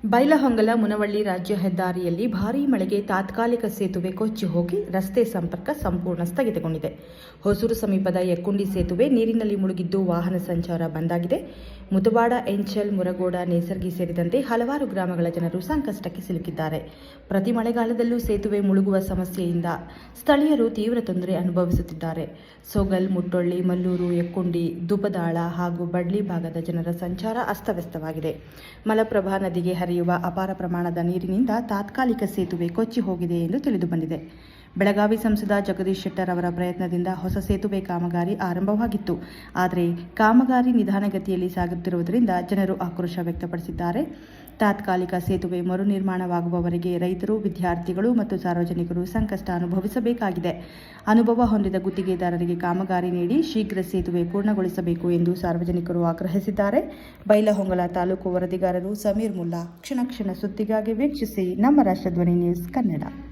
ಬೈಲಹೊಂಗಲ ಮುನವಳ್ಳಿ ರಾಜ್ಯ ಹೆದ್ದಾರಿಯಲ್ಲಿ ಭಾರೀ ಮಳೆಗೆ ತಾತ್ಕಾಲಿಕ ಸೇತುವೆ ಕೊಚ್ಚಿ ಹೋಗಿ ರಸ್ತೆ ಸಂಪರ್ಕ ಸಂಪೂರ್ಣ ಸ್ಥಗಿತಗೊಂಡಿದೆ. ಹೊಸೂರು ಸಮೀಪದ ಯಕ್ಕುಂಡಿ ಸೇತುವೆ ನೀರಿನಲ್ಲಿ ಮುಳುಗಿದ್ದು ವಾಹನ ಸಂಚಾರ ಬಂದಾಗಿದೆ. ಮುತವಾಡ, ಎಂಚಲ್, ಮುರಗೋಡ, ನೇಸರ್ಗಿ ಸೇರಿದಂತೆ ಹಲವಾರು ಗ್ರಾಮಗಳ ಜನರು ಸಂಕಷ್ಟಕ್ಕೆ ಸಿಲುಕಿದ್ದಾರೆ. ಪ್ರತಿ ಮಳೆಗಾಲದಲ್ಲೂ ಸೇತುವೆ ಮುಳುಗುವ ಸಮಸ್ಯೆಯಿಂದ ಸ್ಥಳೀಯರು ತೀವ್ರ ತೊಂದರೆ ಅನುಭವಿಸುತ್ತಿದ್ದಾರೆ. ಸೊಗಲ್, ಮುಟ್ಟೊಳ್ಳಿ, ಮಲ್ಲೂರು, ಯಕ್ಕುಂಡಿ, ದುಬದಾಳ ಹಾಗೂ ಬಡ್ಲಿ ಭಾಗದ ಜನರ ಸಂಚಾರ ಅಸ್ತವ್ಯಸ್ತವಾಗಿದೆ. ಮಲಪ್ರಭಾ ನದಿಗೆ ಹರಿಯುವ ಅಪಾರ ಪ್ರಮಾಣದ ನೀರಿನಿಂದ ತಾತ್ಕಾಲಿಕ ಸೇತುವೆ ಕೊಚ್ಚಿ ಹೋಗಿದೆ ಎಂದು ತಿಳಿದುಬಂದಿದೆ. ಬೆಳಗಾವಿ ಸಂಸದ ಜಗದೀಶ್ ಶೆಟ್ಟರ್ ಅವರ ಪ್ರಯತ್ನದಿಂದ ಹೊಸ ಸೇತುವೆ ಕಾಮಗಾರಿ ಆರಂಭವಾಗಿತ್ತು. ಆದರೆ ಕಾಮಗಾರಿ ನಿಧಾನಗತಿಯಲ್ಲಿ ಸಾಗುತ್ತಿರುವುದರಿಂದ ಜನರು ಆಕ್ರೋಶ ವ್ಯಕ್ತಪಡಿಸಿದ್ದಾರೆ. ತಾತ್ಕಾಲಿಕ ಸೇತುವೆ ಮರು ನಿರ್ಮಾಣವಾಗುವವರೆಗೆ ರೈತರು, ವಿದ್ಯಾರ್ಥಿಗಳು ಮತ್ತು ಸಾರ್ವಜನಿಕರು ಸಂಕಷ್ಟ ಅನುಭವಿಸಬೇಕಾಗಿದೆ. ಅನುಭವ ಹೊಂದಿದ ಗುತ್ತಿಗೆದಾರರಿಗೆ ಕಾಮಗಾರಿ ನೀಡಿ ಶೀಘ್ರ ಸೇತುವೆ ಪೂರ್ಣಗೊಳಿಸಬೇಕು ಎಂದು ಸಾರ್ವಜನಿಕರು ಆಗ್ರಹಿಸಿದ್ದಾರೆ. ಬೈಲಹೊಂಗಲ ತಾಲೂಕು ವರದಿಗಾರರು ಸಮೀರ್ ಮುಲ್ಲಾ. ಕ್ಷಣ ಕ್ಷಣ ಸುದ್ದಿಗಾಗಿ ವೀಕ್ಷಿಸಿ ನಮ್ಮ ರಾಷ್ಟ್ರಧ್ವನಿ ನ್ಯೂಸ್ ಕನ್ನಡ.